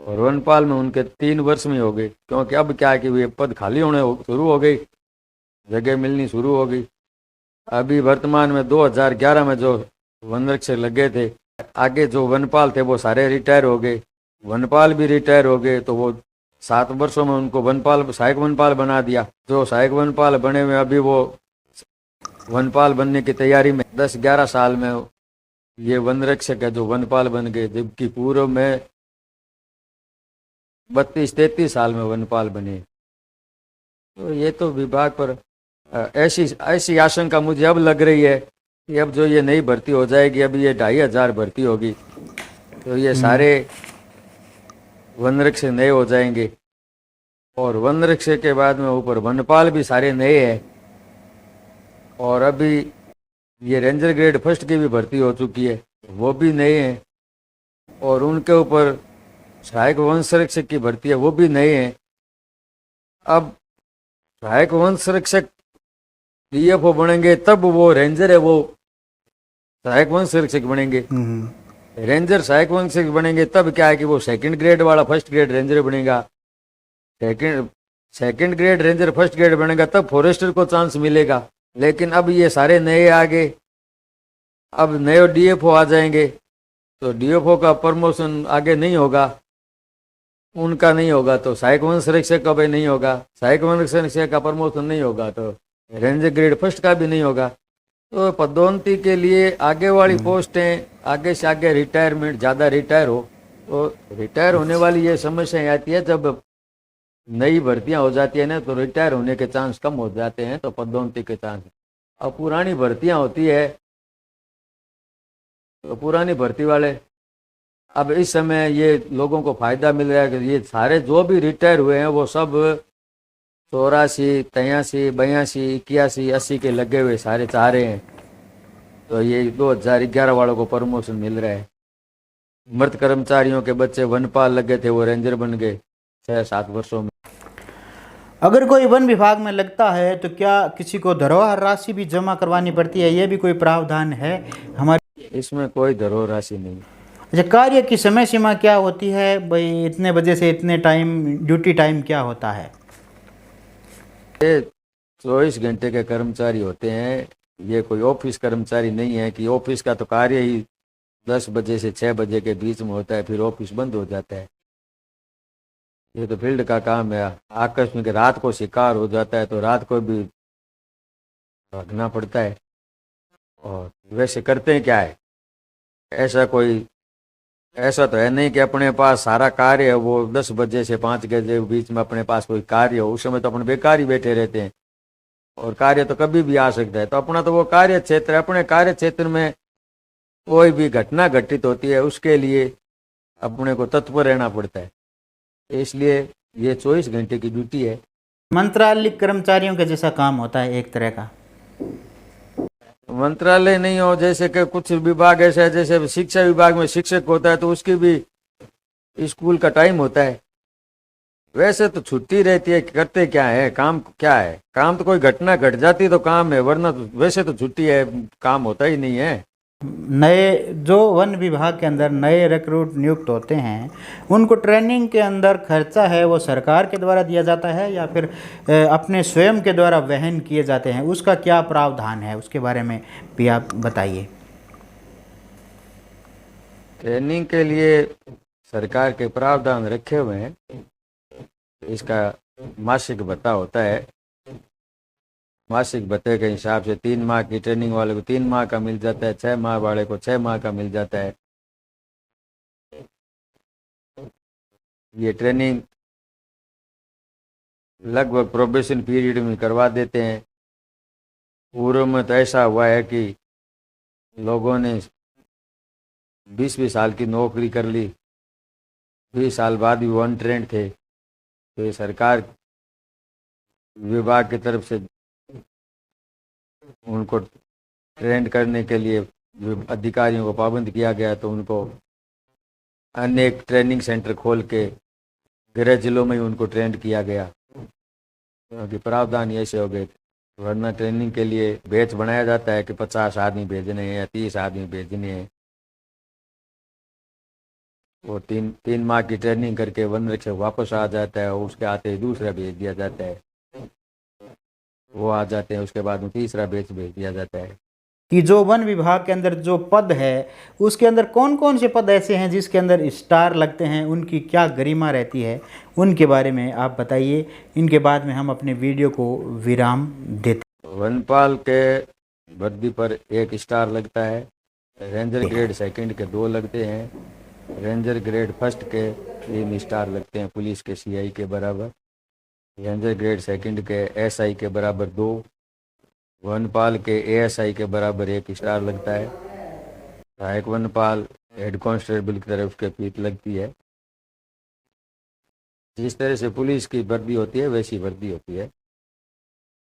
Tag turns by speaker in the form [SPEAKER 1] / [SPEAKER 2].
[SPEAKER 1] और वनपाल में उनके 3 वर्ष में हो गए, क्योंकि अब क्या है कि वे पद खाली होने शुरू हो गई, जगह मिलनी शुरू हो गई। अभी वर्तमान में 2011 में जो वन रक्षक लगे थे, आगे जो वनपाल थे वो सारे रिटायर हो गए, वनपाल भी रिटायर हो गए, तो वो 7 वर्षों में उनको वनपाल सहायक वनपाल बना दिया। जो सहायक वनपाल बने हुए अभी वो वनपाल बनने की तैयारी में, 10-11 साल में ये वन रक्षक है जो वनपाल बन गए, जबकि पूर्व में 32-33 साल में वनपाल बने। तो ये तो विभाग पर ऐसी ऐसी आशंका मुझे अब लग रही है कि अब जो ये नई भर्ती हो जाएगी, अभी ये 2500 भर्ती होगी, तो ये सारे वन रक्षक नए हो जाएंगे। और वन रक्षक के बाद में ऊपर वनपाल भी सारे नए हैं। और अभी ये रेंजर ग्रेड फर्स्ट की भी भर्ती हो चुकी है, वो भी नए हैं। और उनके ऊपर सहायक वन संरक्षक की भर्ती है, वो भी नए हैं। अब सहायक वन संरक्षक डीएफओ बनेंगे, तब वो रेंजर है वो सहायक वन संरक्षक बनेंगे। रेंजर सहायक वन संरक्षक बनेंगे तब क्या है कि वो सेकंड ग्रेड वाला फर्स्ट ग्रेड रेंजर बनेगा। Second grade ranger first grade बनेगा तब फॉरेस्टर को चांस मिलेगा। लेकिन अब ये सारे नए आगे, अब नए डीएफओ आ जाएंगे, तो डीएफओ का प्रमोशन आगे नहीं होगा, उनका नहीं होगा, तो सहायक वन संरक्षक का भी नहीं होगा, सहायक वन संरक्षक का प्रमोशन नहीं होगा, तो रेंजर ग्रेड फर्स्ट का भी नहीं होगा। तो पदोन्नति के लिए आगे वाली पोस्टें, आगे से आगे रिटायरमेंट, ज़्यादा रिटायर हो, तो रिटायर होने वाली ये समस्या आती है जब नई भर्तियां हो जाती है ना, तो रिटायर होने के चांस कम हो जाते हैं, तो पदोन्नति के चांस। अब पुरानी भर्तियां होती है तो पुरानी भर्ती वाले, अब इस समय ये लोगों को फायदा मिल रहा है कि ये सारे जो भी रिटायर हुए हैं वो सब 84, 83, 82, 81, 80 के लगे हुए सारे चाह रहे हैं। तो ये 2011 वालों को प्रमोशन मिल रहा है। मृत कर्मचारियों के बच्चे वनपाल लगे थे, वो रेंजर बन गए 6-7 वर्षों में।
[SPEAKER 2] अगर कोई वन विभाग में लगता है तो क्या किसी को धरोहर राशि भी जमा करवानी पड़ती है? ये भी कोई प्रावधान है हमारे?
[SPEAKER 1] इसमें कोई धरोहर राशि नहीं।
[SPEAKER 2] अच्छा, कार्य की समय सीमा क्या होती है भाई? इतने बजे से इतने टाइम ड्यूटी टाइम क्या होता है?
[SPEAKER 1] ये 24 घंटे के कर्मचारी होते हैं, ये कोई ऑफिस कर्मचारी नहीं है कि ऑफिस का तो कार्य ही 10 बजे से 6 बजे के बीच में होता है, फिर ऑफिस बंद हो जाता है। ये तो फील्ड का काम है। आकस्मिक रात को शिकार हो जाता है तो रात को भी भागना पड़ता है। और वैसे करते हैं क्या है, ऐसा तो है नहीं कि अपने पास सारा कार्य है, वो 10 बजे से 5 बजे के बीच में अपने पास कोई कार्य हो, उस समय तो अपन बेकार ही बैठे रहते हैं। और कार्य तो कभी भी आ सकता है, तो अपना तो वो कार्य क्षेत्र है, अपने कार्य क्षेत्र में कोई भी घटना घटित होती है उसके लिए अपने को तत्पर रहना पड़ता है, इसलिए ये 24 घंटे की ड्यूटी है।
[SPEAKER 2] मंत्रालय कर्मचारियों का जैसा काम होता है एक तरह का?
[SPEAKER 1] मंत्रालय नहीं हो, जैसे कि कुछ विभाग ऐसा है, जैसे शिक्षा विभाग में शिक्षक होता है तो उसकी भी स्कूल का टाइम होता है। वैसे तो छुट्टी रहती है, करते क्या है, काम क्या है, काम तो कोई घटना घट जाती तो काम है, वरना तो वैसे तो छुट्टी है, काम होता ही नहीं है।
[SPEAKER 2] नए जो वन विभाग के अंदर नए रिक्रूट नियुक्त होते हैं, उनको ट्रेनिंग के अंदर खर्चा है वो सरकार के द्वारा दिया जाता है या फिर अपने स्वयं के द्वारा वहन किए जाते हैं? उसका क्या प्रावधान है, उसके बारे में भी आप बताइए।
[SPEAKER 1] ट्रेनिंग के लिए सरकार के प्रावधान रखे हुए हैं। इसका मासिक भत्ता होता है, मासिक भत्ते के हिसाब से 3 माह की ट्रेनिंग वाले को 3 माह का मिल जाता है, 6 माह वाले को 6 माह का मिल जाता है। ये ट्रेनिंग लगभग प्रोबेशन पीरियड में करवा देते हैं। पूर्व में तो ऐसा हुआ है कि लोगों ने 20-20 साल की नौकरी कर ली, 20 साल बाद भी वो अनट्रेंड थे, तो ये सरकार विभाग की तरफ से उनको ट्रेंड करने के लिए अधिकारियों को पाबंद किया गया, तो उनको अनेक ट्रेनिंग सेंटर खोल के गृह जिलों में ही उनको ट्रेंड किया गया, क्योंकि प्रावधान ऐसे हो गए। वरना ट्रेनिंग के लिए बैच बनाया जाता है कि 50 आदमी भेजने हैं या 30 आदमी भेजने हैं, वो तीन माह की ट्रेनिंग करके वन रक्षक वापस आ जाता है और उसके आते ही दूसरा भेज दिया जाता है, वो आ जाते हैं, उसके बाद में तीसरा बैच भेज दिया जाता है।
[SPEAKER 2] कि जो वन विभाग के अंदर जो पद है उसके अंदर कौन कौन से पद ऐसे हैं जिसके अंदर स्टार लगते हैं, उनकी क्या गरिमा रहती है, उनके बारे में आप बताइए। इनके बाद में हम अपने वीडियो को विराम देते
[SPEAKER 1] वनपाल के वर्दी पर 1 स्टार लगता है, रेंजर ग्रेड सेकंड के 2 लगते हैं, रेंजर ग्रेड फर्स्ट के 3 स्टार लगते हैं पुलिस के सीआई के बराबर, रेंजर ग्रेड सेकंड के एसआई के बराबर 2, वनपाल के एएसआई के बराबर 1 स्टार लगता है, सहायक वनपाल हेड कांस्टेबल की तरफ के फीस लगती है। जिस तरह से पुलिस की वर्दी होती है वैसी वर्दी होती है।